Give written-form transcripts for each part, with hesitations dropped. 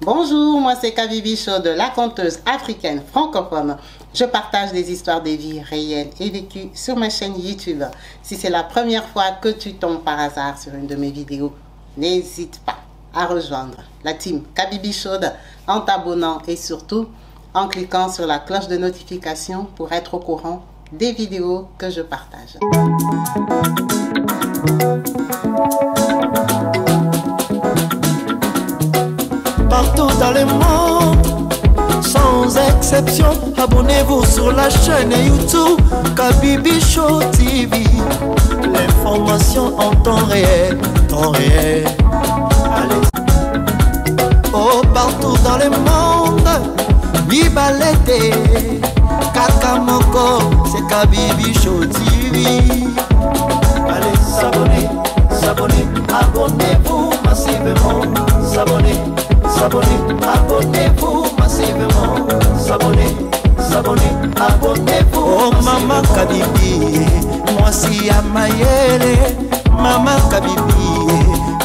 Bonjour, moi c'est Kabibi Show de la conteuse africaine francophone. Je partage des histoires de vie réelles et vécues sur ma chaîne YouTube. Si c'est la première fois que tu tombes par hasard sur une de mes vidéos, n'hésite pas à rejoindre la team Kabibi Show en t'abonnant et surtout en cliquant sur la cloche de notification pour être au courant des vidéos que je partage. Partout dans le monde, sans exception, abonnez-vous sur la chaîne YouTube Kabibi Show TV. L'information en temps réel, Allez. Oh, partout dans le monde, Nibalete, Kakamoko, c'est Kabibi Show TV. Allez, s'abonner, abonnez-vous massivement, abonnez-vous massivement, abonnez-vous. Oh maman Kabibi, moi si ya mayele, maman Kabibi,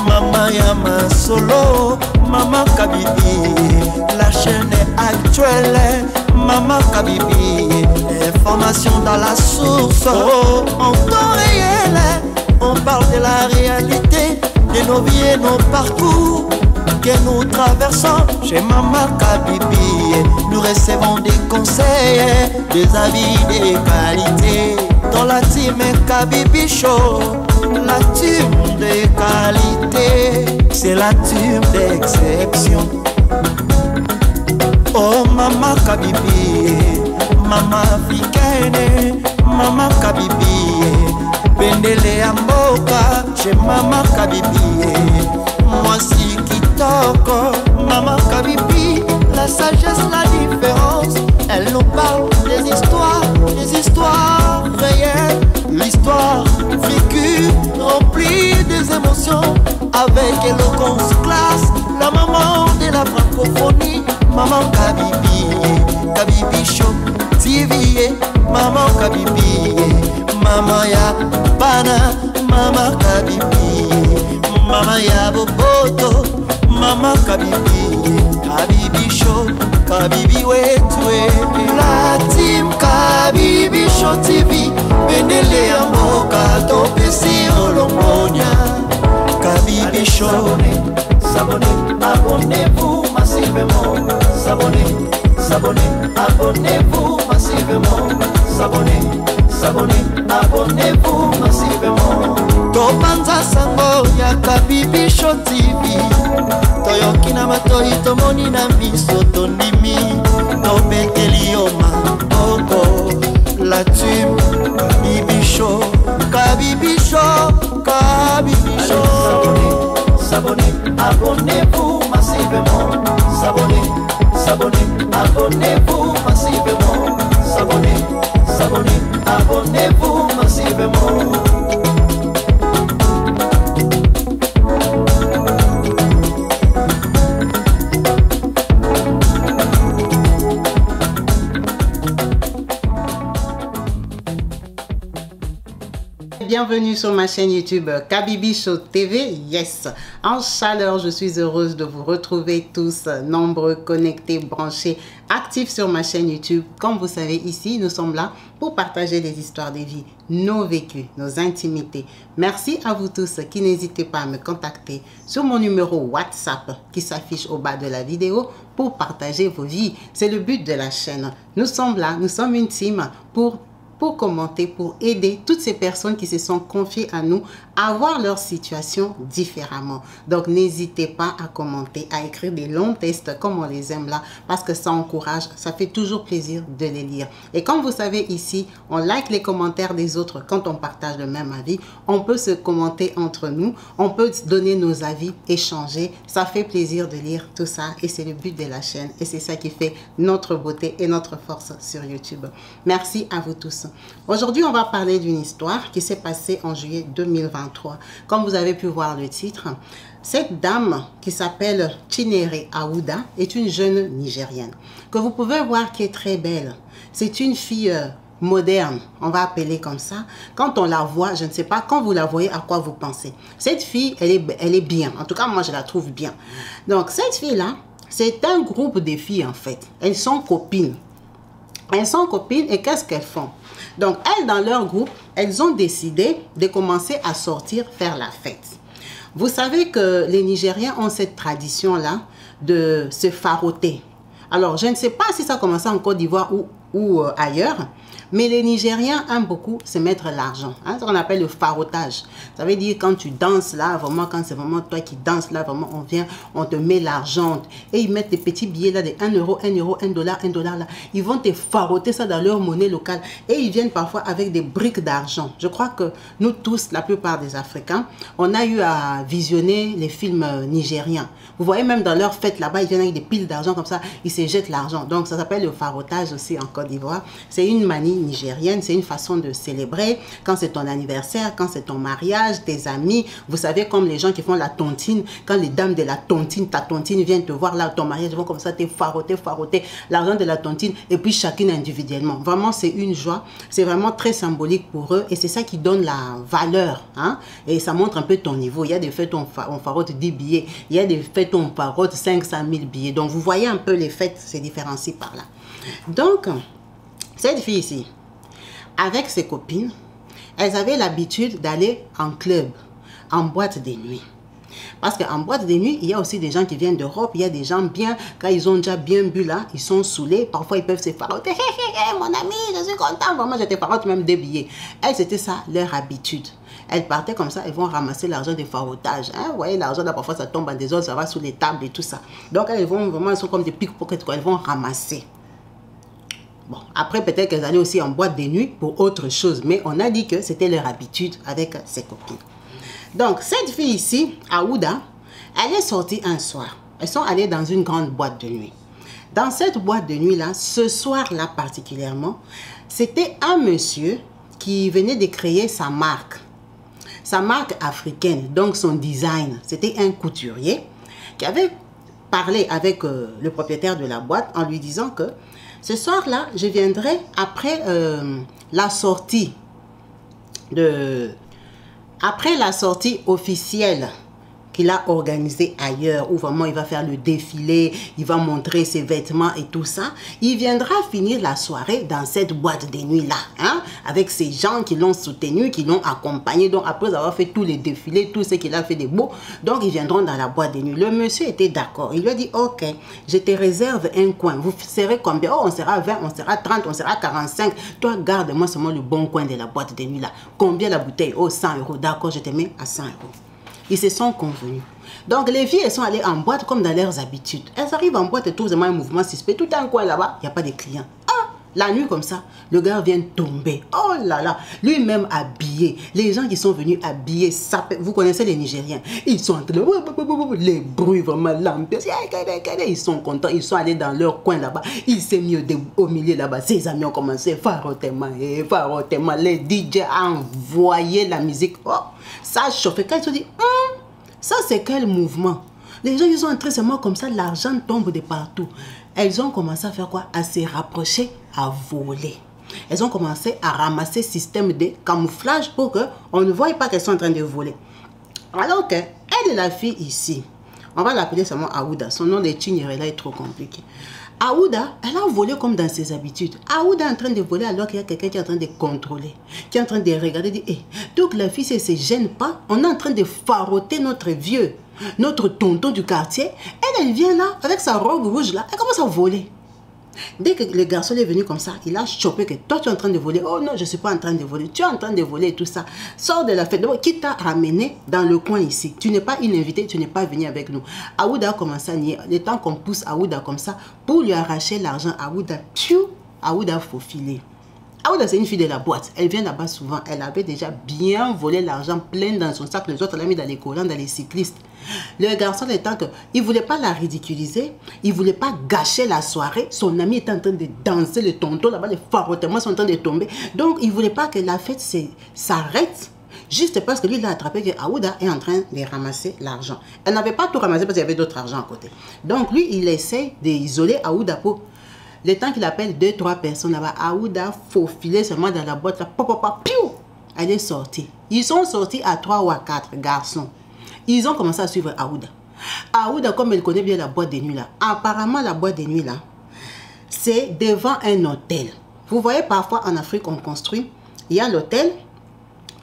maman Yama solo, maman Kabibi, la chaîne est actuelle, maman Kabibi, information dans la source, oh, en temps réel, on parle de la réalité, de nos vies et nos parcours que nous traversons chez Maman Kabibi. Nous recevons des conseils, des avis de qualité. Dans la team Kabibi Show, la team de qualité, c'est la team d'exception. Oh Maman Kabibi, Maman africaine, Maman Kabibi, Bendele Amboka chez Maman Kabibi. Moi si Kitoko, Maman Kabibi, la sagesse, la différence. Elle nous parle des histoires réelles, l'histoire vécue, remplie des émotions, avec éloquence classe, la maman de la francophonie, Maman Kabibi, Kabibi Show TV, Maman Kabibi, Maman ya Bana, Maman Kabibi, Maman ya Boboto, Maman Kabibi, Kabibi Show, Kabibi wetwe. La team Kabibi Show TV, Bendele ya Mboka, Topesi Olombonia. Kabibi Show, abonnez-vous massivement, abonnez-vous massivement, abonnez-vous massivement. Topanza sango ya Kabibi Show TV, toyoki na matoi tomoni na miso tondimi, tobeteli yo maboko. La team Kabibi Show, Kabibi Show, Kabibi Show. Abonnez-vous massivement, abonnez-vous massivement, abonnez-vous massivement. Bienvenue sur ma chaîne YouTube Kabibi Show TV. Yes, en chaleur, je suis heureuse de vous retrouver tous nombreux, connectés, branchés, actifs sur ma chaîne YouTube. Comme vous savez, ici, nous sommes là pour partager des histoires de vie, nos vécus, nos intimités. Merci à vous tous qui n'hésitez pas à me contacter sur mon numéro WhatsApp qui s'affiche au bas de la vidéo pour partager vos vies. C'est le but de la chaîne. Nous sommes là, nous sommes une team pour commenter, pour aider toutes ces personnes qui se sont confiées à nous à voir leur situation différemment. Donc, n'hésitez pas à commenter, à écrire des longs textes comme on les aime là, parce que ça encourage, ça fait toujours plaisir de les lire. Et comme vous savez ici, on like les commentaires des autres quand on partage le même avis. On peut se commenter entre nous, on peut donner nos avis, échanger. Ça fait plaisir de lire tout ça et c'est le but de la chaîne. Et c'est ça qui fait notre beauté et notre force sur YouTube. Merci à vous tous. Aujourd'hui, on va parler d'une histoire qui s'est passée en juillet 2023. Comme vous avez pu voir le titre, cette dame qui s'appelle Chinere Aouda est une jeune Nigérienne que vous pouvez voir qui est très belle. C'est une fille moderne, on va appeler comme ça. Quand on la voit, je ne sais pas, quand vous la voyez, à quoi vous pensez? Cette fille, elle est bien. En tout cas, moi, je la trouve bien. Donc, cette fille-là, C'est un groupe de filles en fait. Elles sont copines. Elles sont copines et qu'est-ce qu'elles font? Donc, elles, dans leur groupe, elles ont décidé de commencer à sortir faire la fête. Vous savez que les Nigériens ont cette tradition-là de se faroter. Alors, je ne sais pas si ça commence en Côte d'Ivoire ou ailleurs, mais les Nigériens aiment beaucoup se mettre l'argent. Hein, ce qu'on appelle le farotage. Ça veut dire quand tu danses là, vraiment, quand c'est vraiment toi qui danses là, vraiment, on vient, on te met l'argent. Et ils mettent des petits billets là de 1 euro, 1 euro, 1 dollar là. Ils vont te faroter ça dans leur monnaie locale. Et ils viennent parfois avec des briques d'argent. Je crois que nous tous, la plupart des Africains, on a eu à visionner les films nigériens. Vous voyez même dans leur fête là-bas, ils viennent avec des piles d'argent comme ça, ils se jettent l'argent. Donc ça s'appelle le farotage aussi en Côte d'Ivoire. C'est une manie nigérienne, c'est une façon de célébrer quand c'est ton anniversaire, quand c'est ton mariage, tes amis. Vous savez, comme les gens qui font la tontine, quand les dames de la tontine, ta tontine viennent te voir là, ton mariage, ils vont comme ça te faroter l'argent de la tontine et puis chacune individuellement. Vraiment, c'est une joie, c'est vraiment très symbolique pour eux et c'est ça qui donne la valeur. Hein? Et ça montre un peu ton niveau. Il y a des fêtes où on farote 10 billets, il y a des fêtes où on farote 500 000 billets. Donc, vous voyez un peu les fêtes se différencient par là. Donc, cette fille ici, avec ses copines, elles avaient l'habitude d'aller en club, en boîte de nuit. Parce qu'en boîte de nuit, il y a aussi des gens qui viennent d'Europe, il y a des gens bien, quand ils ont déjà bien bu là, ils sont saoulés, parfois ils peuvent se faroter. Hey, mon ami, je suis content, vraiment, je te farote même des billets. Elles, c'était ça, leur habitude. Elles partaient comme ça, elles vont ramasser l'argent des farotages. Hein? Vous voyez, l'argent là, parfois ça tombe en désordre, ça va sous les tables et tout ça. Donc elles vont vraiment, elles sont comme des pickpockets, elles vont ramasser. Bon, après peut-être qu'elles allaient aussi en boîte de nuit pour autre chose, mais on a dit que c'était leur habitude avec ses copines. Donc cette fille ici, Aouda, elle est sortie un soir. Elles sont allées dans une grande boîte de nuit. Dans cette boîte de nuit là, ce soir-là particulièrement, c'était un monsieur qui venait de créer sa marque africaine, donc son design. C'était un couturier qui avait parlé avec le propriétaire de la boîte en lui disant que ce soir-là, je viendrai après la sortie officielle qu'il a organisé ailleurs, où vraiment il va faire le défilé, il va montrer ses vêtements et tout ça. Il viendra finir la soirée dans cette boîte de nuit-là, hein, avec ces gens qui l'ont soutenu, qui l'ont accompagné. Donc après avoir fait tous les défilés, tout ce qu'il a fait de beau, donc ils viendront dans la boîte de nuit. Le monsieur était d'accord. Il lui a dit, ok, je te réserve un coin. Vous serez combien? Oh, on sera 20, on sera 30, on sera 45. Toi, garde-moi seulement le bon coin de la boîte de nuit-là. Combien la bouteille? Oh, 100 euros. D'accord, je te mets à 100 euros. Ils se sont convenus. Donc, les filles, elles sont allées en boîte comme dans leurs habitudes. Elles arrivent en boîte et trouvent un mouvement suspect. Tout un coin là-bas, il n'y a pas de clients. Ah, la nuit comme ça, le gars vient tomber. Oh là là, lui-même habillé. Les gens qui sont venus habillés, vous connaissez les Nigériens. Ils sont en train de... Les bruits, vraiment, l'ambiance. Ils sont contents. Ils sont allés dans leur coin là-bas. Il s'est mis au milieu là-bas. Ses amis ont commencé. Farotement. Les DJ ont envoyé la musique. Oh, ça a chauffé. Quand ils se dit, ça c'est quel mouvement? Les gens, ils sont entrés seulement comme ça, l'argent tombe de partout. Elles ont commencé à faire quoi? À se rapprocher, à voler. Elles ont commencé à ramasser système de camouflage pour qu'on ne voie pas qu'elles sont en train de voler. Alors que, elle est la fille ici. On va l'appeler seulement Aouda. Son nom de Chinyerela est trop compliqué. Aouda, elle a volé comme dans ses habitudes. Aouda est en train de voler alors qu'il y a quelqu'un qui est en train de contrôler, qui est en train de regarder, dit, hey, donc la fille, si elle ne se gêne pas, on est en train de faroter notre vieux, notre tonton du quartier. Elle vient là, avec sa robe rouge là, elle commence à voler. Dès que le garçon est venu comme ça, il a chopé que toi tu es en train de voler. Oh non, je ne suis pas en train de voler. Tu es en train de voler et tout ça. Sors de la fête. Donc, qui t'a ramené dans le coin ici? Tu n'es pas une invitée, tu n'es pas venu avec nous. Aouda a commencé à nier. Le temps qu'on pousse Aouda comme ça, pour lui arracher l'argent, Aouda faufilé. Aouda, c'est une fille de la boîte. Elle vient là-bas souvent. Elle avait déjà bien volé l'argent plein dans son sac. Les autres l'ont mis dans les collants, dans les cyclistes. Le garçon, étant que il ne voulait pas la ridiculiser, il ne voulait pas gâcher la soirée. Son ami était en train de danser, le tonton là-bas, les farotements sont en train de tomber. Donc, il ne voulait pas que la fête s'arrête. Juste parce que lui, il a attrapé que Aouda est en train de ramasser l'argent. Elle n'avait pas tout ramassé parce qu'il y avait d'autres argent à côté. Donc, lui, il essaie d'isoler Aouda pour... Le temps qu'il appelle 2-3 personnes là-bas, Aouda faufilé seulement dans la boîte, là, piou, elle est sortie. Ils sont sortis à 3 ou à 4 garçons. Ils ont commencé à suivre Aouda. Aouda, comme elle connaît bien la boîte de nuit là, apparemment la boîte de nuit là, c'est devant un hôtel. Vous voyez, parfois en Afrique, on construit, il y a l'hôtel,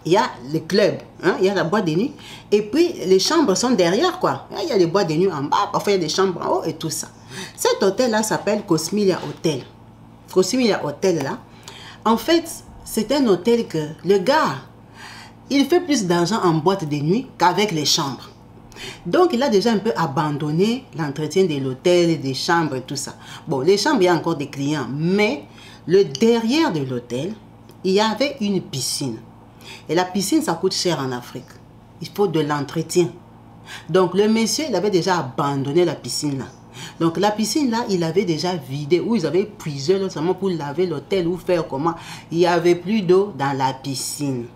il y a le club, hein, il y a la boîte de nuit, et puis les chambres sont derrière, quoi. Il y a les boîtes de nuit en bas, parfois il y a des chambres en haut et tout ça. Cet hôtel-là s'appelle Cosmilia Hotel. Cosmilia Hotel, là, en fait, c'est un hôtel que le gars, il fait plus d'argent en boîte de nuit qu'avec les chambres. Donc, il a déjà un peu abandonné l'entretien de l'hôtel, des chambres et tout ça. Bon, les chambres, il y a encore des clients, mais le derrière de l'hôtel, il y avait une piscine. Et la piscine, ça coûte cher en Afrique. Il faut de l'entretien. Donc, le monsieur, il avait déjà abandonné la piscine là. Donc, la piscine là, il avait déjà vidé, ou ils avaient puisé l'eau seulement pour laver l'hôtel ou faire comment. Il n'y avait plus d'eau dans la piscine.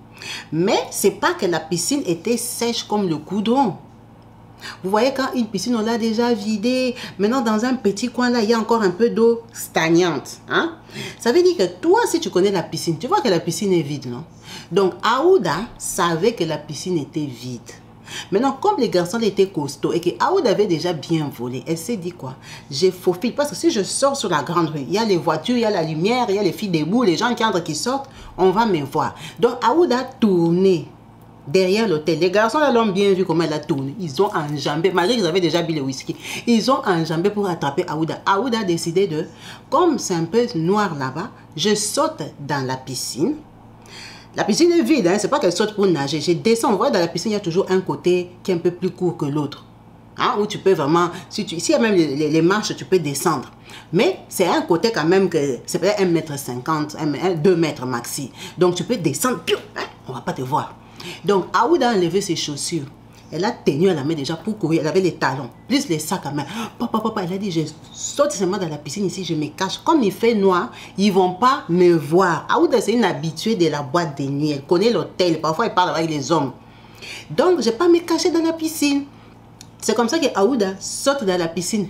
Mais, c'est pas que la piscine était sèche comme le coudron. Vous voyez, quand une piscine, on l'a déjà vidée. Maintenant, dans un petit coin, là, il y a encore un peu d'eau stagnante. Hein? Ça veut dire que toi, si tu connais la piscine, tu vois que la piscine est vide, non? Donc, Aouda savait que la piscine était vide. Maintenant, comme les garçons étaient costauds et que Aouda avait déjà bien volé, elle s'est dit quoi? J'ai faufile. Parce que si je sors sur la grande rue, il y a les voitures, il y a la lumière, il y a les filles debout, les gens qui entrent, qui sortent, on va me voir. Donc, Aouda a tourné derrière l'hôtel. Les garçons l'ont bien vu comment elle a tourné. Ils ont enjambé, malgré qu'ils avaient déjà bu le whisky, ils ont enjambé pour attraper Aouda. Aouda a décidé de, comme c'est un peu noir là-bas, je saute dans la piscine. La piscine est vide, hein? C'est pas qu'elle saute pour nager. Je descends, vous voyez, dans la piscine, il y a toujours un côté qui est un peu plus court que l'autre. Hein? Où tu peux vraiment, s'il y a même les marches, tu peux descendre. Mais c'est un côté quand même que c'est peut-être 1,50 m, 2 mètres maxi. Donc tu peux descendre, hein? On va pas te voir. Donc Aouda a enlevé ses chaussures. Elle a tenu à la main déjà pour courir. Elle avait les talons, plus les sacs à main. Papa, elle a dit, je saute seulement dans la piscine ici, je me cache. Comme il fait noir, ils ne vont pas me voir. Aouda, c'est une habituée de la boîte de nuit. Elle connaît l'hôtel. Parfois, elle parle avec les hommes. Donc, je ne vais pas me cacher dans la piscine. C'est comme ça que Aouda saute dans la piscine.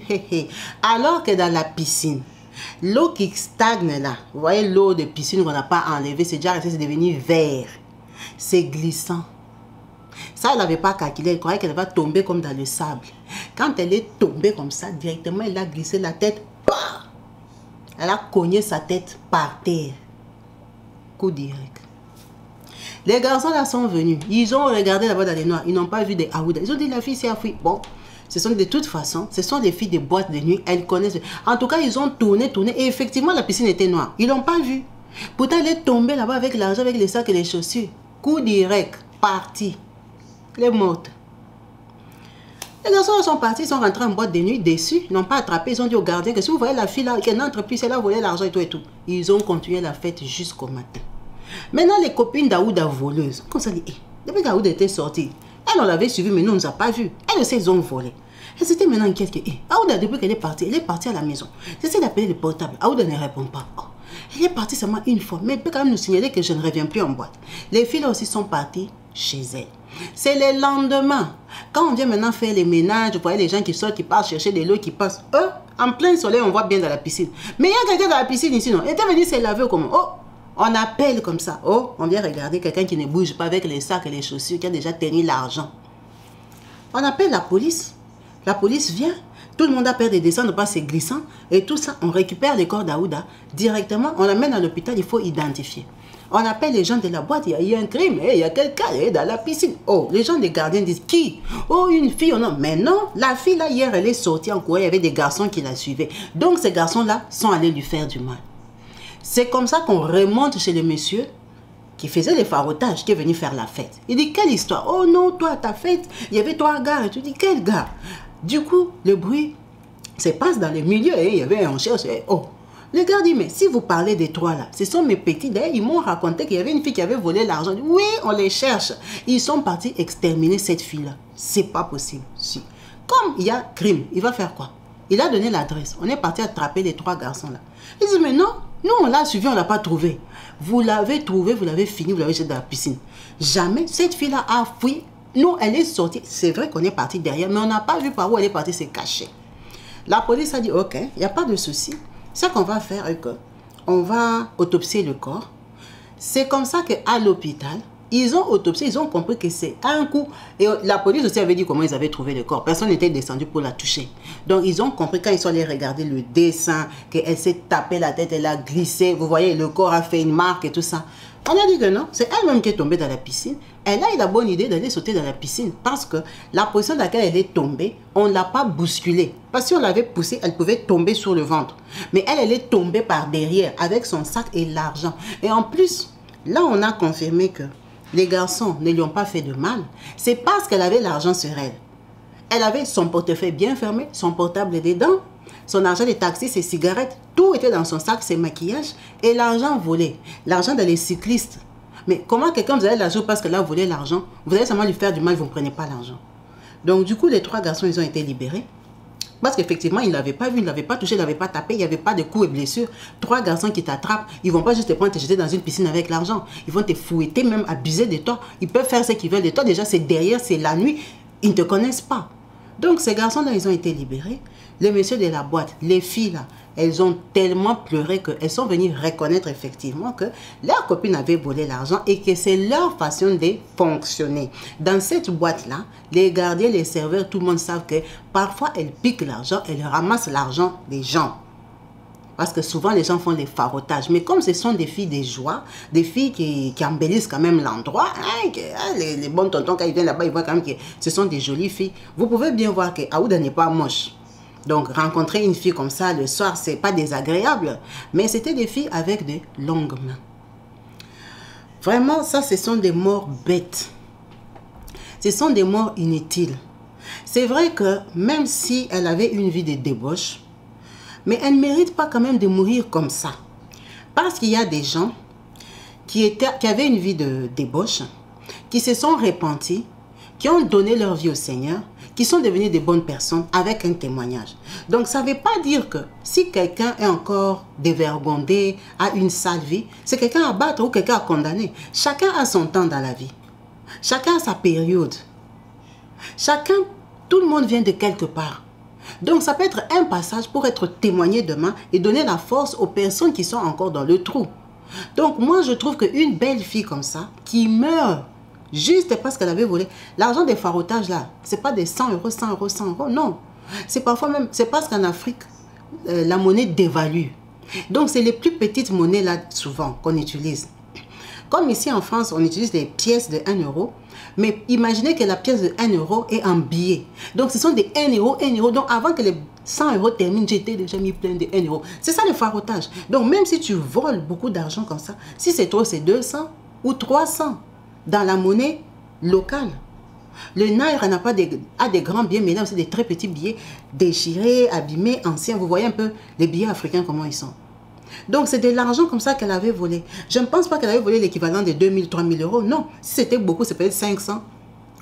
Alors que dans la piscine, l'eau qui stagne là, vous voyez l'eau de piscine qu'on n'a pas enlevée, c'est déjà resté, c'est devenu vert. C'est glissant. Ça, elle n'avait pas calculé. Elle croyait qu'elle va tomber comme dans le sable. Quand elle est tombée comme ça, directement, elle a glissé la tête. Bah! Elle a cogné sa tête par terre. Coup direct. Les garçons là sont venus. Ils ont regardé là-bas dans les noirs. Ils n'ont pas vu des Aouda. Ils ont dit, la fille s'est enfouie. Bon, ce sont de toute façon, ce sont des filles de boîte de nuit. Elles connaissent. En tout cas, ils ont tourné. Et effectivement, la piscine était noire. Ils ne l'ont pas vue. Pourtant, elle est tombée là-bas avec l'argent, avec les sacs et les chaussures. Coup direct. Parti. Les mortes. Les garçons sont partis, ils sont rentrés en boîte de nuit, déçus, ils n'ont pas attrapé, ils ont dit aux gardiens que si vous voyez la fille là, qu'elle n'entre plus, elle a volé l'argent et tout et tout. Ils ont continué la fête jusqu'au matin. Maintenant, les copines d'Aouda voleuses, comme ça dit, depuis qu'Aouda était sortie, elle, on l'avait suivi, mais nous, on ne nous a pas vu. Elle aussi, ils ont volé. Et c'était maintenant inquiète que, Aouda, depuis qu'elle est partie, elle est partie à la maison. J'essaie d'appeler le portable, Aouda ne répond pas. Oh, elle est partie seulement une fois, mais elle peut quand même nous signaler que je ne reviens plus en boîte. Les filles là aussi sont parties chez elle. C'est le lendemain. Quand on vient maintenant faire les ménages, vous voyez les gens qui sortent, qui partent chercher de l'eau, qui passent. Eux, en plein soleil, on voit bien dans la piscine. Mais il y a quelqu'un dans la piscine ici, non? Il était venu se laver comment? Oh, on appelle comme ça. Oh, on vient regarder quelqu'un qui ne bouge pas avec les sacs et les chaussures, qui a déjà tenu l'argent. On appelle la police. La police vient. Tout le monde a peur de descendre parce que c'est glissant. Et tout ça, on récupère les corps d'Aouda. Directement, on l'amène à l'hôpital, il faut identifier. On appelle les gens de la boîte, il y a un crime, il y a quelqu'un dans la piscine. Oh, les gens des gardiens disent, qui? Oh, une fille, oh non. Mais non, la fille là, hier, elle est sortie en courant, il y avait des garçons qui la suivaient. Donc, ces garçons-là sont allés lui faire du mal. C'est comme ça qu'on remonte chez le monsieur qui faisait les farotages, qui est venu faire la fête. Il dit, quelle histoire? Oh non, toi, ta fête, il y avait 3 gars. Et tu dis, quel gars? Du coup, le bruit se passe dans les milieux et il y avait un cherche. Oh. Le gars dit, mais si vous parlez des 3 là, ce sont mes petits. D'ailleurs, ils m'ont raconté qu'il y avait une fille qui avait volé l'argent. Oui, on les cherche. Ils sont partis exterminer cette fille-là. C'est pas possible. Si. Comme il y a crime, il va faire quoi? Il a donné l'adresse. On est parti attraper les 3 garçons là. Ils disent, mais non, nous on l'a suivi, on l'a pas trouvé. Vous l'avez trouvé, vous l'avez fini, vous l'avez jeté dans la piscine. Jamais cette fille-là a fui. Nous, elle est sortie. C'est vrai qu'on est parti derrière, mais on n'a pas vu par où elle est partie se cacher. La police a dit, ok, il n'y a pas de souci. Ce qu'on va faire est qu'on va autopsier le corps. C'est comme ça qu'à l'hôpital, Ils ont autopsié, ils ont compris que c'est un coup. Et la police aussi avait dit comment ils avaient trouvé le corps. Personne n'était descendu pour la toucher. Donc ils ont compris quand ils sont allés regarder le dessin, qu'elle s'est tapé la tête, elle a glissé. Vous voyez, le corps a fait une marque et tout ça. On a dit que non, c'est elle-même qui est tombée dans la piscine. Elle a eu la bonne idée d'aller sauter dans la piscine parce que la position dans laquelle elle est tombée, on ne l'a pas bousculée. Parce que si on l'avait poussée, elle pouvait tomber sur le ventre. Mais elle est tombée par derrière avec son sac et l'argent. Et en plus, là, on a confirmé que les garçons ne lui ont pas fait de mal. C'est parce qu'elle avait l'argent sur elle. Elle avait son portefeuille bien fermé, son portable dedans, son argent des taxis, ses cigarettes, tout était dans son sac, ses maquillages et l'argent volé. L'argent des cyclistes. Mais comment quelqu'un vous avez l'argent parce qu'elle a volé l'argent? Vous allez seulement lui faire du mal, vous ne prenez pas l'argent. Donc du coup, les 3 garçons, ils ont été libérés. Parce qu'effectivement, ils ne l'avaient pas vu, ils ne l'avaient pas touché, ils ne l'avaient pas tapé, il n'y avait pas de coups et blessures. 3 garçons qui t'attrapent, ils ne vont pas juste te prendre te jeter dans une piscine avec l'argent. Ils vont te fouetter, même abuser de toi. Ils peuvent faire ce qu'ils veulent de toi. Déjà, c'est derrière, c'est la nuit. Ils ne te connaissent pas. Donc, ces garçons-là, ils ont été libérés. Les messieurs de la boîte, les filles, là, elles ont tellement pleuré qu'elles sont venues reconnaître effectivement que leur copine avait volé l'argent et que c'est leur façon de fonctionner. Dans cette boîte-là, les gardiens, les serveurs, tout le monde savent que parfois elles piquent l'argent, elles ramassent l'argent des gens. Parce que souvent les gens font des farotages. Mais comme ce sont des filles de joie, des filles qui embellissent quand même l'endroit, hein, les bons tontons quand ils viennent là-bas, ils voient quand même que ce sont des jolies filles. Vous pouvez bien voir que Aouda n'est pas moche. Donc, rencontrer une fille comme ça le soir, c'est pas désagréable. Mais c'était des filles avec de longues mains. Vraiment, ça, ce sont des morts bêtes. Ce sont des morts inutiles. C'est vrai que même si elle avait une vie de débauche, mais elle ne mérite pas quand même de mourir comme ça. Parce qu'il y a des gens qui avaient une vie de débauche, qui se sont repentis, qui ont donné leur vie au Seigneur, qui sont devenus des bonnes personnes avec un témoignage. Donc, ça ne veut pas dire que si quelqu'un est encore dévergondé, a une sale vie, c'est quelqu'un à battre ou quelqu'un à condamner. Chacun a son temps dans la vie. Chacun a sa période. Chacun, tout le monde vient de quelque part. Donc, ça peut être un passage pour être témoigné demain et donner la force aux personnes qui sont encore dans le trou. Donc, moi, je trouve qu'une belle fille comme ça, qui meurt juste parce qu'elle avait volé. L'argent des farotages là, ce n'est pas des 100 euros, 100 euros, 100 euros, non. C'est parfois même, c'est parce qu'en Afrique, la monnaie dévalue. Donc c'est les plus petites monnaies là souvent qu'on utilise. Comme ici en France, on utilise des pièces de 1 euro. Mais imaginez que la pièce de 1 euro est en billet. Donc ce sont des 1 euro, 1 euro. Donc avant que les 100 euros terminent, j'étais déjà mis plein de 1 euro. C'est ça le farotage. Donc même si tu voles beaucoup d'argent comme ça, si c'est trop, c'est 200 ou 300. Dans la monnaie locale. Le Naira n'a pas des grands billets, mais là aussi des très petits billets déchirés, abîmés, anciens. Vous voyez un peu les billets africains, comment ils sont. Donc c'est de l'argent comme ça qu'elle avait volé. Je ne pense pas qu'elle avait volé l'équivalent de 2000, 3000 euros. Non, si c'était beaucoup, c'est peut-être 500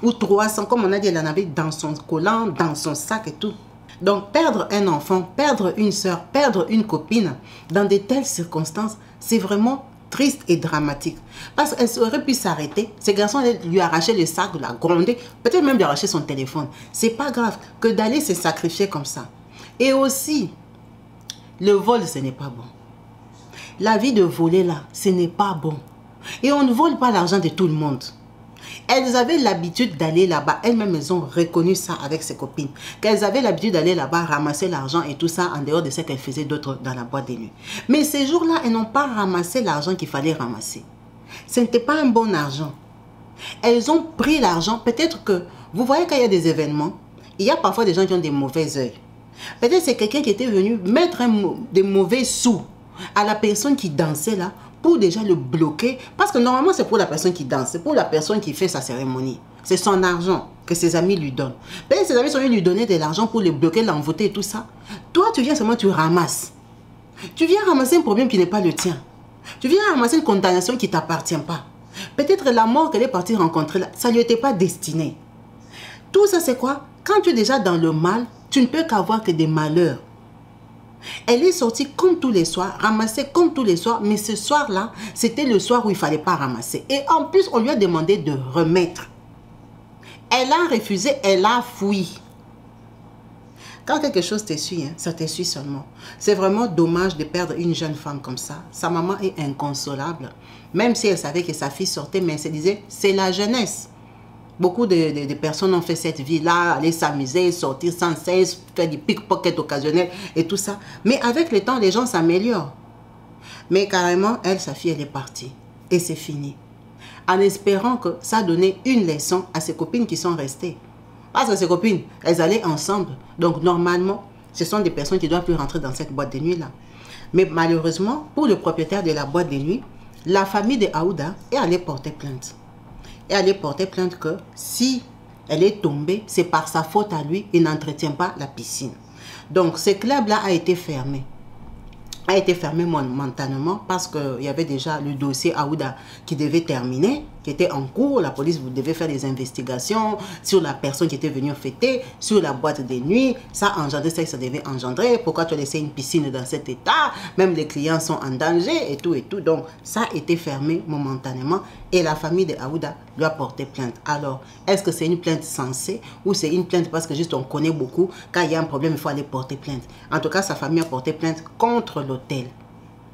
ou 300. Comme on a dit, elle en avait dans son collant, dans son sac et tout. Donc perdre un enfant, perdre une soeur, perdre une copine, dans de telles circonstances, c'est vraiment triste et dramatique. Parce qu'elle aurait pu s'arrêter. Ces garçons allaient lui arracher le sac, la gronder, peut-être même lui arracher son téléphone. C'est pas grave que d'aller se sacrifier comme ça. Et aussi, le vol, ce n'est pas bon. La vie de voler là, ce n'est pas bon. Et on ne vole pas l'argent de tout le monde. Elles avaient l'habitude d'aller là-bas. Elles-mêmes, elles ont reconnu ça avec ses copines. Qu'elles avaient l'habitude d'aller là-bas, ramasser l'argent et tout ça en dehors de ce qu'elles faisaient d'autres dans la boîte de nuit. Mais ces jours-là, elles n'ont pas ramassé l'argent qu'il fallait ramasser. Ce n'était pas un bon argent. Elles ont pris l'argent. Peut-être que, vous voyez qu'il y a des événements, il y a parfois des gens qui ont des mauvais œils. Peut-être c'est quelqu'un qui était venu mettre des mauvais sous à la personne qui dansait là, pour déjà le bloquer. Parce que normalement, c'est pour la personne qui danse. C'est pour la personne qui fait sa cérémonie. C'est son argent que ses amis lui donnent. Peut-être ses amis sont venus lui donner de l'argent pour le bloquer, l'envoûter et tout ça. Toi, tu viens seulement, tu ramasses. Tu viens ramasser un problème qui n'est pas le tien. Tu viens ramasser une condamnation qui ne t'appartient pas. Peut-être la mort qu'elle est partie rencontrer là, ça ne lui était pas destiné. Tout ça, c'est quoi? Quand tu es déjà dans le mal, tu ne peux qu'avoir que des malheurs. Elle est sortie comme tous les soirs, ramassée comme tous les soirs, mais ce soir-là, c'était le soir où il ne fallait pas ramasser. Et en plus, on lui a demandé de remettre. Elle a refusé, elle a fui. Quand quelque chose t'essuie, hein, ça t'essuie seulement. C'est vraiment dommage de perdre une jeune femme comme ça. Sa maman est inconsolable. Même si elle savait que sa fille sortait, mais elle se disait, c'est la jeunesse. Beaucoup de personnes ont fait cette vie-là, aller s'amuser, sortir sans cesse, faire des pickpockets occasionnels et tout ça. Mais avec le temps, les gens s'améliorent. Mais carrément, elle, sa fille, elle est partie. Et c'est fini. En espérant que ça a donné une leçon à ses copines qui sont restées. Parce que ses copines, elles allaient ensemble. Donc normalement, ce sont des personnes qui ne doivent plus rentrer dans cette boîte de nuit-là. Mais malheureusement, pour le propriétaire de la boîte de nuit, la famille de Aouda est allée porter plainte. Et allée porter plainte que si elle est tombée, c'est par sa faute à lui, il n'entretient pas la piscine. Donc ce club-là a été fermé. A été fermé momentanément parce qu'il y avait déjà le dossier Aouda qui devait terminer, qui était en cours. La police devait faire des investigations sur la personne qui était venue fêter, sur la boîte de nuit. Ça engendrait ce que ça devait engendrer. Pourquoi tu as laissé une piscine dans cet état? Même les clients sont en danger et tout et tout. Donc, ça a été fermé momentanément et la famille de Aouda doit porter plainte. Alors, est-ce que c'est une plainte sensée ou c'est une plainte parce que juste on connaît beaucoup? Quand il y a un problème, il faut aller porter plainte. En tout cas, sa famille a porté plainte contre l'hôtel,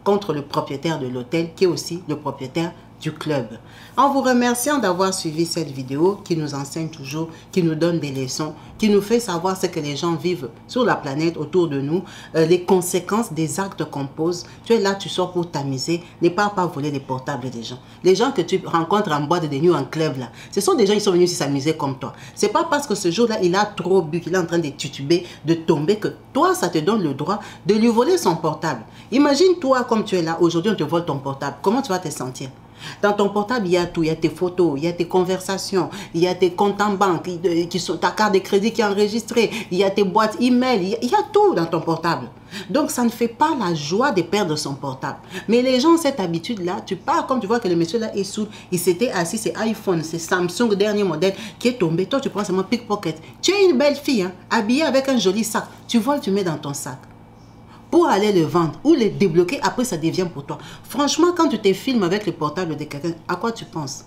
contre le propriétaire de l'hôtel qui est aussi le propriétaire du club. En vous remerciant d'avoir suivi cette vidéo qui nous enseigne toujours, qui nous donne des leçons, qui nous fait savoir ce que les gens vivent sur la planète autour de nous, les conséquences des actes qu'on pose. Tu es là, tu sors pour t'amuser, ne pas voler les portables des gens. Les gens que tu rencontres en boîte de nuit ou en club là, ce sont des gens qui sont venus s'amuser comme toi. C'est pas parce que ce jour-là, il a trop bu, qu'il est en train de tituber, de tomber, que toi, ça te donne le droit de lui voler son portable. Imagine toi comme tu es là, aujourd'hui on te vole ton portable. Comment tu vas te sentir? Dans ton portable, il y a tout. Il y a tes photos, il y a tes conversations, il y a tes comptes en banque, ta carte de crédit qui est enregistrée, il y a tes boîtes email, il y a tout dans ton portable. Donc, ça ne fait pas la joie de perdre son portable. Mais les gens ont cette habitude-là. Tu pars comme tu vois que le monsieur là est sourd. Il s'était assis, c'est iPhone, c'est Samsung, dernier modèle, qui est tombé. Toi, tu prends seulement pickpocket. Tu es une belle fille, hein, habillée avec un joli sac. Tu voles, tu mets dans ton sac. Pour aller le vendre ou le débloquer, après ça devient pour toi. Franchement, quand tu te filmes avec le portable de quelqu'un, à quoi tu penses?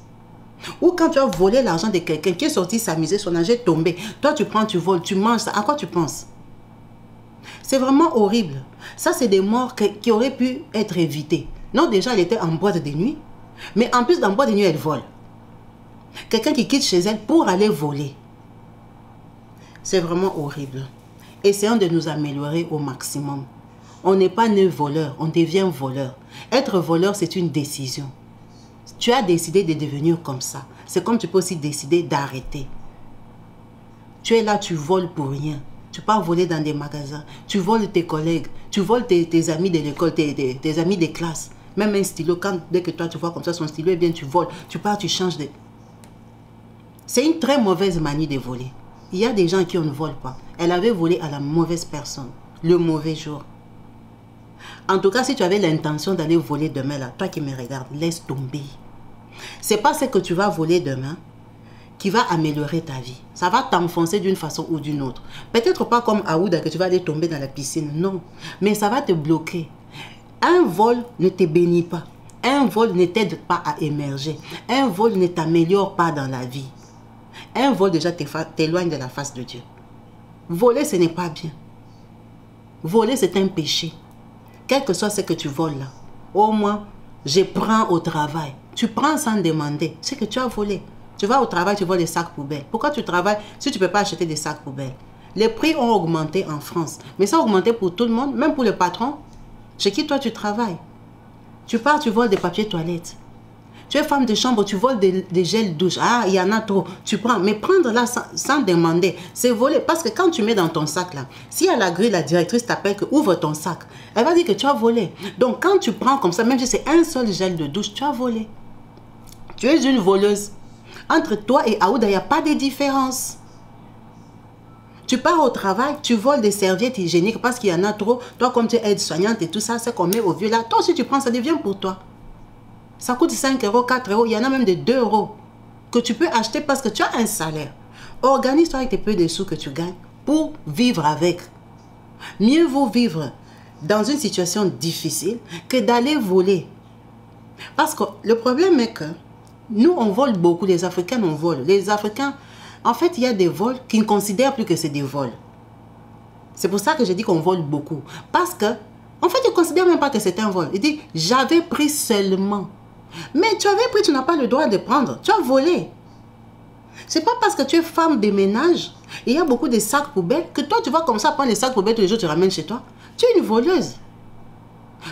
Ou quand tu as volé l'argent de quelqu'un qui est sorti s'amuser, son argent est tombé. Toi, tu prends, tu voles, tu manges ça. À quoi tu penses? C'est vraiment horrible. Ça, c'est des morts qui auraient pu être évitées. Non, déjà, elle était en boîte de nuit. Mais en plus, dans boîte de nuit, elle vole. Quelqu'un qui quitte chez elle pour aller voler. C'est vraiment horrible. Essayons de nous améliorer au maximum. On n'est pas né voleur, on devient voleur. Être voleur, c'est une décision. Tu as décidé de devenir comme ça. C'est comme tu peux aussi décider d'arrêter. Tu es là, tu voles pour rien. Tu pars voler dans des magasins. Tu voles tes collègues. Tu voles tes amis de l'école, tes amis de classe. Même un stylo, dès que toi tu vois comme ça son stylo, eh bien tu voles. Tu pars, tu changes de... C'est une très mauvaise manie de voler. Il y a des gens qui ne volent pas. Elle avait volé à la mauvaise personne, le mauvais jour. En tout cas, si tu avais l'intention d'aller voler demain, là, toi qui me regardes, laisse tomber. C'est pas ce que tu vas voler demain qui va améliorer ta vie. Ça va t'enfoncer d'une façon ou d'une autre. Peut-être pas comme Aouda que tu vas aller tomber dans la piscine, non. Mais ça va te bloquer. Un vol ne te bénit pas. Un vol ne t'aide pas à émerger. Un vol ne t'améliore pas dans la vie. Un vol déjà t'éloigne de la face de Dieu. Voler, ce n'est pas bien. Voler, c'est un péché. Quel que soit ce que tu voles là, au moins, je prends au travail. Tu prends sans demander ce que tu as volé. Tu vas au travail, tu voles des sacs poubelles. Pourquoi tu travailles si tu ne peux pas acheter des sacs poubelles? Les prix ont augmenté en France. Mais ça a augmenté pour tout le monde, même pour le patron. Chez qui toi tu travailles? Tu pars, tu voles des papiers toilettes. Tu es femme de chambre, tu voles des gels douche. Ah, il y en a trop. Tu prends. Mais prendre là sans demander, c'est voler. Parce que quand tu mets dans ton sac là, si à la grille, la directrice t'appelle que ouvre ton sac, elle va dire que tu as volé. Donc quand tu prends comme ça, même si c'est un seul gel de douche, tu as volé. Tu es une voleuse. Entre toi et Aouda, il n'y a pas de différence. Tu pars au travail, tu voles des serviettes hygiéniques parce qu'il y en a trop. Toi, comme tu es aide-soignante et tout ça, c'est qu'on met au vieux là. Toi, si tu prends, ça devient pour toi. Ça coûte 5 euros, 4 euros. Il y en a même de 2 euros que tu peux acheter parce que tu as un salaire. Organise-toi avec tes peu de sous que tu gagnes pour vivre avec. Mieux vaut vivre dans une situation difficile que d'aller voler. Parce que le problème est que nous, on vole beaucoup. Les Africains, on vole. Les Africains, en fait, il y a des vols qui ne considèrent plus que c'est des vols. C'est pour ça que j'ai dit qu'on vole beaucoup. Parce que, en fait, il ne considère même pas que c'est un vol. Il dit, j'avais pris seulement. Mais tu avais pris, tu n'as pas le droit de prendre. Tu as volé. C'est pas parce que tu es femme de ménage, et il y a beaucoup de sacs poubelles, que toi, tu vas comme ça prendre les sacs poubelles tous les jours, tu ramènes chez toi. Tu es une voleuse.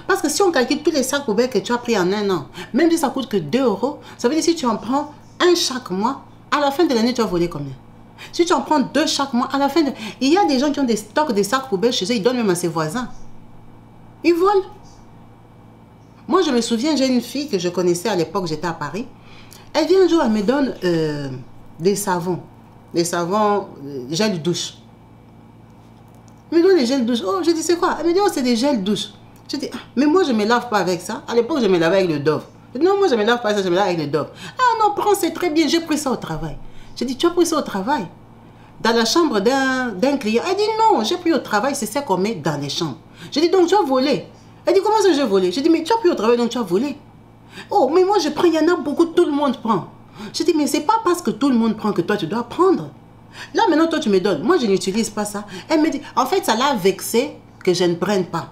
Parce que si on calcule tous les sacs poubelles que tu as pris en un an, même si ça coûte que 2 €, ça veut dire si tu en prends un chaque mois, à la fin de l'année, tu as volé combien? Si tu en prends 2 chaque mois, à la fin de... Il y a des gens qui ont des stocks de sacs poubelles chez eux, ils donnent même à ses voisins. Ils volent. Moi, je me souviens, j'ai une fille que je connaissais à l'époque, j'étais à Paris. Elle vient un jour, elle me donne des savons. Des savons, gel douche. Elle me donne des gels douche. Oh, je dis, c'est quoi? Elle me dit, oh, c'est des gels douche. Je dis, ah, mais moi, je ne me lave pas avec ça. À l'époque, je me lavais avec le Dove. Je dis, non, moi, je ne me lave pas avec ça, je me lave avec le Dove. Ah non, prends, c'est très bien, j'ai pris ça au travail. Je dis, tu as pris ça au travail? Dans la chambre d'un client? Elle dit, non, j'ai pris au travail, c'est ça qu'on met dans les chambres. Je dis, donc tu as volé? Elle dit, comment ça j'ai volé? Je dis, mais tu as pris au travail, donc tu as volé. Oh, mais moi, je prends, il y en a beaucoup, tout le monde prend. Je dis, mais c'est pas parce que tout le monde prend que toi, tu dois prendre. Là, maintenant, toi, tu me donnes. Moi, je n'utilise pas ça. Elle me dit, en fait, ça l'a vexé que je ne prenne pas.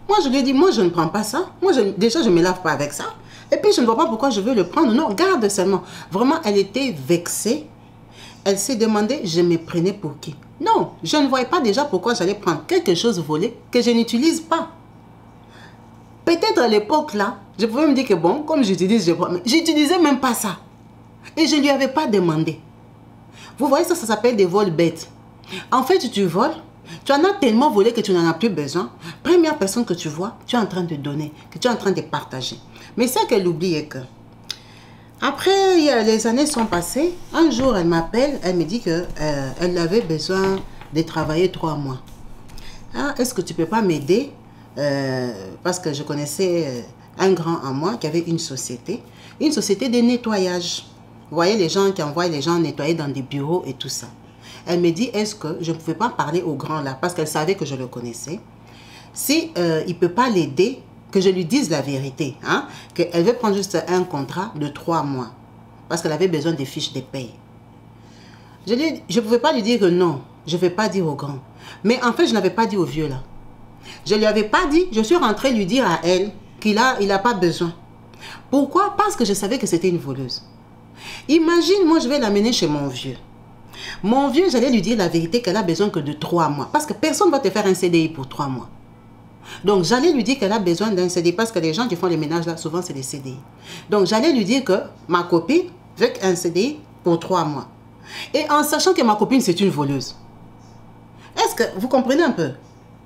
Moi, je lui ai dit, moi, je ne prends pas ça. Moi, déjà, je ne me lave pas avec ça. Et puis, je ne vois pas pourquoi je veux le prendre. Non, garde seulement. Vraiment, elle était vexée. Elle s'est demandé, je me prenais pour qui? Non, je ne voyais pas déjà pourquoi j'allais prendre quelque chose volé que je n'utilise pas. Peut-être à l'époque, là, je pouvais me dire que bon, comme j'utilise, je prends. Mais j'utilisais même pas ça. Et je ne lui avais pas demandé. Vous voyez, ça s'appelle des vols bêtes. En fait, tu voles, tu en as tellement volé que tu n'en as plus besoin. Première personne que tu vois, tu es en train de donner, que tu es en train de partager. Mais ce qu'elle oublie est que, après, les années sont passées. Un jour, elle m'appelle, elle me dit qu'elle avait besoin de travailler 3 mois. Ah, est-ce que tu ne peux pas m'aider? Parce que je connaissais un grand à moi qui avait une société de nettoyage. Vous voyez les gens qui envoient les gens nettoyer dans des bureaux et tout ça. Elle me dit, est-ce que je ne pouvais pas parler au grand là, parce qu'elle savait que je le connaissais. Si il ne peut pas l'aider, que je lui dise la vérité. Hein, qu'elle veut prendre juste un contrat de 3 mois. Parce qu'elle avait besoin des fiches de paye. Je ne pouvais pas lui dire que non, je ne vais pas dire au grand. Mais en fait, je n'avais pas dit au vieux là. Je ne lui avais pas dit, je suis rentrée lui dire à elle qu'il n'a pas besoin. Pourquoi? Parce que je savais que c'était une voleuse. Imagine, moi je vais l'amener chez mon vieux. Mon vieux, j'allais lui dire la vérité qu'elle a besoin que de 3 mois. Parce que personne ne va te faire un CDI pour 3 mois. Donc j'allais lui dire qu'elle a besoin d'un CDI. Parce que les gens qui font les ménages là, souvent c'est des CDI. Donc j'allais lui dire que ma copine veut un CDI pour 3 mois. Et en sachant que ma copine c'est une voleuse. Est-ce que vous comprenez un peu?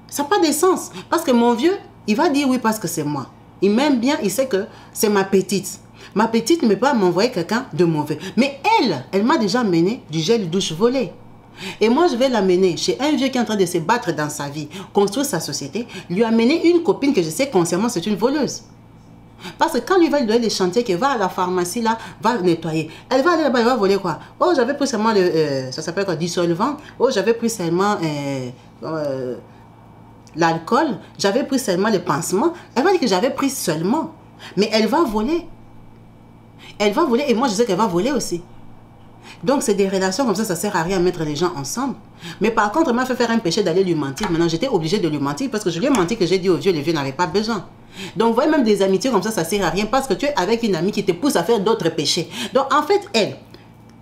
Ça n'a pas de sens. Parce que mon vieux, il va dire oui parce que c'est moi. Il m'aime bien, il sait que c'est ma petite. Ma petite ne peut pas m'envoyer quelqu'un de mauvais. Mais elle m'a déjà mené du gel douche volé. Et moi, je vais l'amener chez un vieux qui est en train de se battre dans sa vie, construire sa société, lui amener une copine que je sais consciemment c'est une voleuse. Parce que quand lui va lui donner des chantiers, qu'il va à la pharmacie là, va nettoyer. Elle va aller là-bas, elle va voler quoi? Oh, j'avais pris seulement le, ça s'appelle quoi? Dissolvant. Oh, j'avais pris seulement l'alcool. J'avais pris seulement le pansement. Elle va dire que j'avais pris seulement. Mais elle va voler. Elle va voler et moi je sais qu'elle va voler aussi. Donc c'est des relations comme ça, ça sert à rien à mettre les gens ensemble. Mais par contre, elle m'a fait faire un péché d'aller lui mentir. Maintenant, j'étais obligée de lui mentir parce que je lui ai menti que j'ai dit au vieux, les vieux n'avaient pas besoin. Donc vous voyez, même des amitiés comme ça, ça sert à rien parce que tu es avec une amie qui te pousse à faire d'autres péchés. Donc en fait, elle,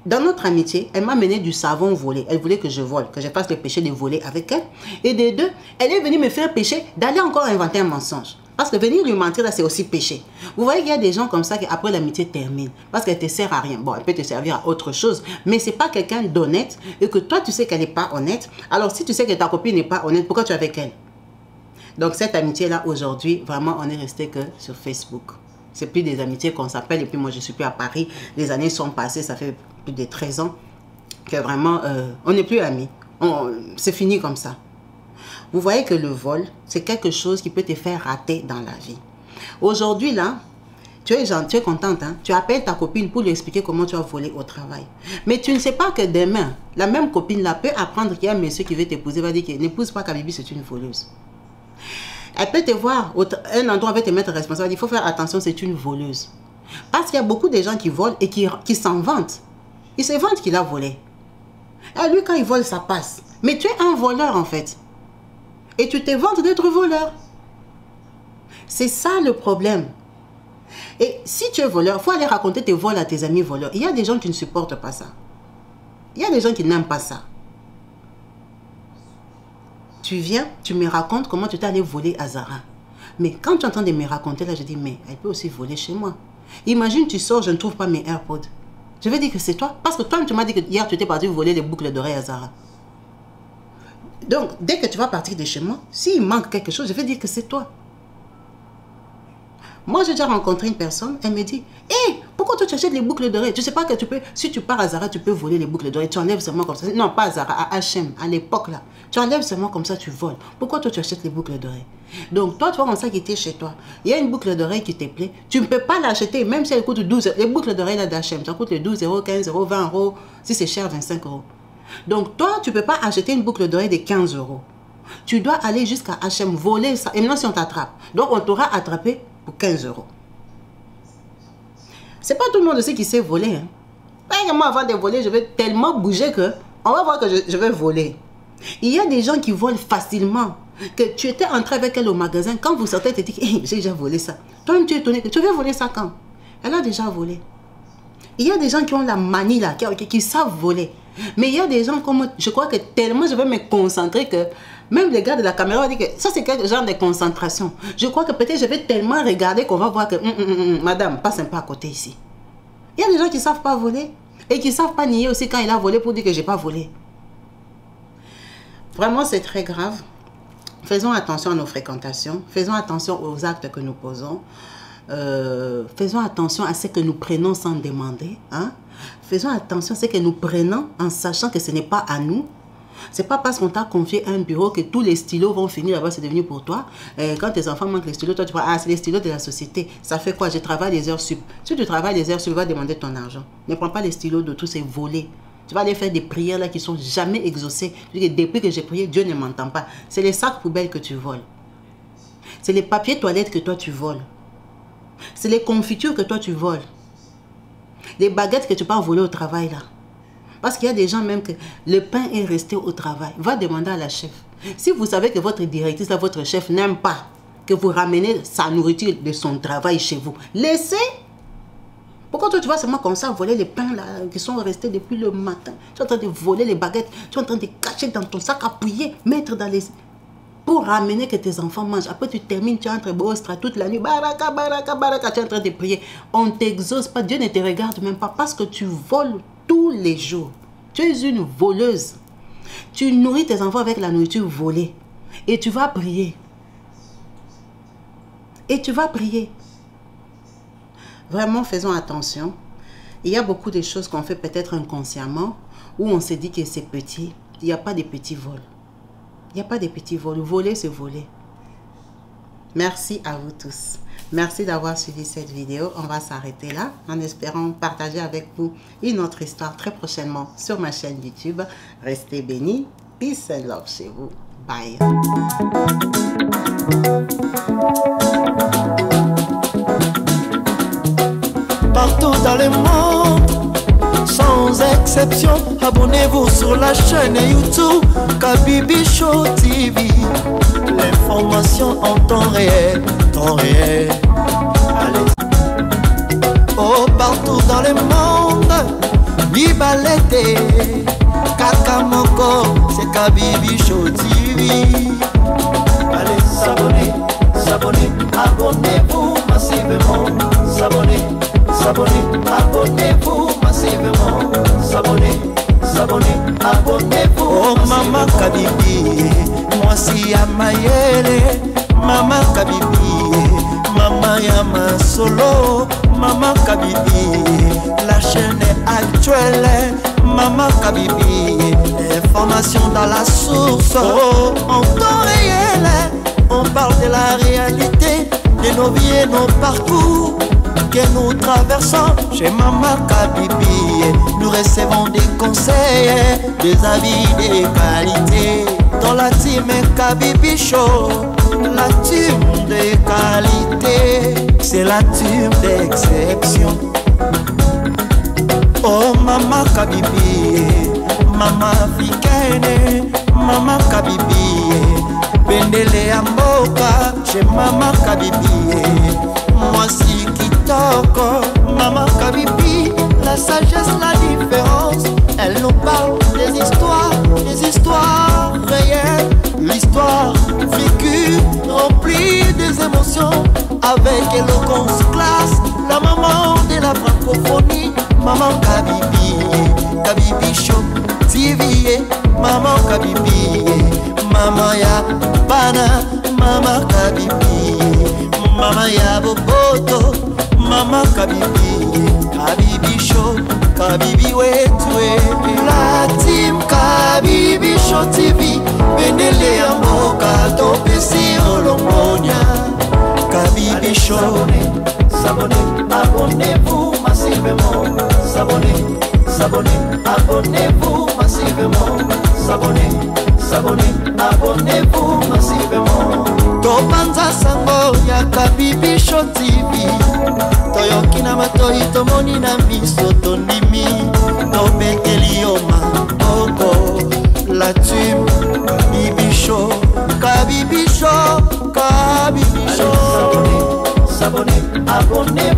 dans notre amitié, elle m'a mené du savon volé. Elle voulait que je vole, que je fasse le péché de voler avec elle. Et des deux, elle est venue me faire péché d'aller encore inventer un mensonge. Parce que venir lui mentir, là, c'est aussi péché. Vous voyez qu'il y a des gens comme ça qui, après l'amitié termine. Parce qu'elle ne te sert à rien. Bon, elle peut te servir à autre chose. Mais ce n'est pas quelqu'un d'honnête. Et que toi, tu sais qu'elle n'est pas honnête. Alors, si tu sais que ta copine n'est pas honnête, pourquoi tu es avec elle? Donc, cette amitié-là, aujourd'hui, vraiment, on est resté que sur Facebook. C'est plus des amitiés qu'on s'appelle. Et puis, moi, je suis plus à Paris. Les années sont passées. Ça fait plus de 13 ans que vraiment, on n'est plus amis. C'est fini comme ça. Vous voyez que le vol, c'est quelque chose qui peut te faire rater dans la vie. Aujourd'hui, là, tu es contente, hein? Tu appelles ta copine pour lui expliquer comment tu as volé au travail. Mais tu ne sais pas que demain, la même copine-là peut apprendre qu'il y a un monsieur qui veut t'épouser, va dire que n'épouse pas Kabibi, c'est une voleuse. Elle peut te voir, un endroit va te mettre responsable, il faut faire attention, c'est une voleuse. Parce qu'il y a beaucoup de gens qui volent et qui s'en vantent. Ils se vantent qu'il a volé. Et lui, quand il vole, ça passe. Mais tu es un voleur, en fait. et tu te vantes d'être voleur. C'est ça le problème. Et si tu es voleur, il faut aller raconter tes vols à tes amis voleurs. Il y a des gens qui ne supportent pas ça. Il y a des gens qui n'aiment pas ça. Tu viens, tu me racontes comment tu t'es allé voler à Zara. Mais quand tu es en train de me raconter, là, je dis, mais elle peut aussi voler chez moi. Imagine, tu sors, je ne trouve pas mes AirPods. Je vais dire que c'est toi. Parce que toi, tu m'as dit que hier, tu étais parti voler les boucles d'oreilles à Zara. Donc, dès que tu vas partir de chez moi, s'il manque quelque chose, je vais dire que c'est toi. Moi, j'ai déjà rencontré une personne, elle me dit, hé, hey, pourquoi toi tu achètes les boucles d'oreilles? Tu sais pas que tu peux, si tu pars à Zara, tu peux voler les boucles d'oreilles. Tu enlèves seulement comme ça. Non, pas à Zara, à H&M, à l'époque là. Tu enlèves seulement comme ça, tu voles. Pourquoi toi tu achètes les boucles d'oreilles? Donc, toi, tu vas comme ça qui était chez toi. Il y a une boucle d'oreille qui te plaît. Tu ne peux pas l'acheter, même si elle coûte 12 euros. Les boucles d'oreilles là d'H&M, ça coûte les 12 euros, 15 euros, 20 euros. Si c'est cher, 25 euros. Donc, toi, tu ne peux pas acheter une boucle d'oreille de 15 euros. Tu dois aller jusqu'à H&M, voler ça. Et maintenant, si on t'attrape, donc on t'aura attrapé pour 15 euros. C'est pas tout le monde aussi qui sait voler. Hein. Moi, avant de voler, je vais tellement bouger que on va voir que je vais voler. Il y a des gens qui volent facilement. Que tu étais entré avec elle au magasin, quand vous sortez, tu te dis, hey, j'ai déjà volé ça. Toi-même, tu es étonné que tu veux voler ça quand? Elle a déjà volé. Il y a des gens qui ont la manie là, qui savent voler. Mais il y a des gens comme, je crois que tellement je vais me concentrer que même les gars de la caméra vont dire que ça c'est quel genre de concentration. Je crois que peut-être je vais tellement regarder qu'on va voir que madame, passe un peu à côté ici. Il y a des gens qui ne savent pas voler et qui ne savent pas nier aussi quand il a volé pour dire que je n'ai pas volé. Vraiment c'est très grave. Faisons attention à nos fréquentations, faisons attention aux actes que nous posons. Faisons attention à ce que nous prenons sans demander. Hein? Faisons attention à ce que nous prenons en sachant que ce n'est pas à nous. Ce n'est pas parce qu'on t'a confié un bureau que tous les stylos vont finir là-bas, c'est devenu pour toi. Quand tes enfants manquent les stylos, toi tu vois, ah c'est les stylos de la société. Ça fait quoi? Je travaille les heures sup. Si tu travailles les heures sup, tu vas demander ton argent. Ne prends pas les stylos de tous ces volés. Tu vas aller faire des prières là qui ne sont jamais exaucées. Depuis que j'ai prié, Dieu ne m'entend pas. C'est les sacs poubelles que tu voles. C'est les papiers toilettes que toi tu voles. C'est les confitures que toi tu voles. Les baguettes que tu pars voler au travail là. Parce qu'il y a des gens même que le pain est resté au travail. Va demander à la chef. Si vous savez que votre directrice, votre chef n'aime pas que vous ramenez sa nourriture de son travail chez vous, laissez. Pourquoi toi tu vas seulement comme ça voler les pains là qui sont restés depuis le matin? Tu es en train de voler les baguettes. Tu es en train de cacher dans ton sac à pouiller, mettre dans les... pour ramener que tes enfants mangent. Après, tu termines, tu entres au Ostra toute la nuit. Baraka, baraka, baraka, tu es en train de prier. On ne t'exauce pas. Dieu ne te regarde même pas parce que tu voles tous les jours. Tu es une voleuse. Tu nourris tes enfants avec la nourriture volée. Et tu vas prier. Et tu vas prier. Vraiment, faisons attention. Il y a beaucoup de choses qu'on fait peut-être inconsciemment où on se dit que c'est petit. Il n'y a pas de petits vols. Il n'y a pas de petits vols. Voler, c'est voler. Merci à vous tous. Merci d'avoir suivi cette vidéo. On va s'arrêter là en espérant partager avec vous une autre histoire très prochainement sur ma chaîne YouTube. Restez bénis. Peace and love chez vous. Bye. Partout dans le monde, sans exception, abonnez-vous sur la chaîne YouTube Kabibi Show TV. L'information en temps réel, Allez. Oh, partout dans le monde, Bibalete, Kakamoko, c'est Kabibi Show TV. Allez, s'abonner, abonnez-vous massivement, s'abonner, abonnez-vous massivement, abonnez-vous. Oh Mama Kabibi, moi si Amayele, Mama Kabibi, Mama Yama Solo, Mama Kabibi, la chaîne est actuelle, Mama Kabibi, information dans la source, oh, en temps réel, on parle de la réalité, de nos vies et nos parcours que nous traversons chez Mama Kabibi. Nous recevons des conseils, des avis de qualité. Dans la team Kabibi Show, la team de qualité, c'est la team d'exception. Oh Mama Kabibi, Mama africaine, Mama Kabibi, bendele ya mboka chez Maman Kabibi. Moi si kitoko, Maman Kabibi, la sagesse, la différence. Elle nous parle des histoires réelles, l'histoire vécue, remplie des émotions, avec éloquence, classe, la maman de la francophonie, Maman Kabibi, Kabibi Show TV, Maman Kabibi, Maman ya Bana, Maman Kabibi, Maman ya Boboto, Maman Kabibi, Kabibi Show, Kabibi wetwe. La team Kabibi Show TV, bendele ya mboka topesi olongonya. Kabibi Show, abonnez-vous massivement. Abonnez-vous massivement. Abonnez-vous massivement. Topanza sango ya Kabibi Show TV. Toyoki na matoi tomoni na miso tondimi. Tobekeli yoma oko. La team Kabibi Show, Kabibi Show, Kabibi Show. Abonnez-vous.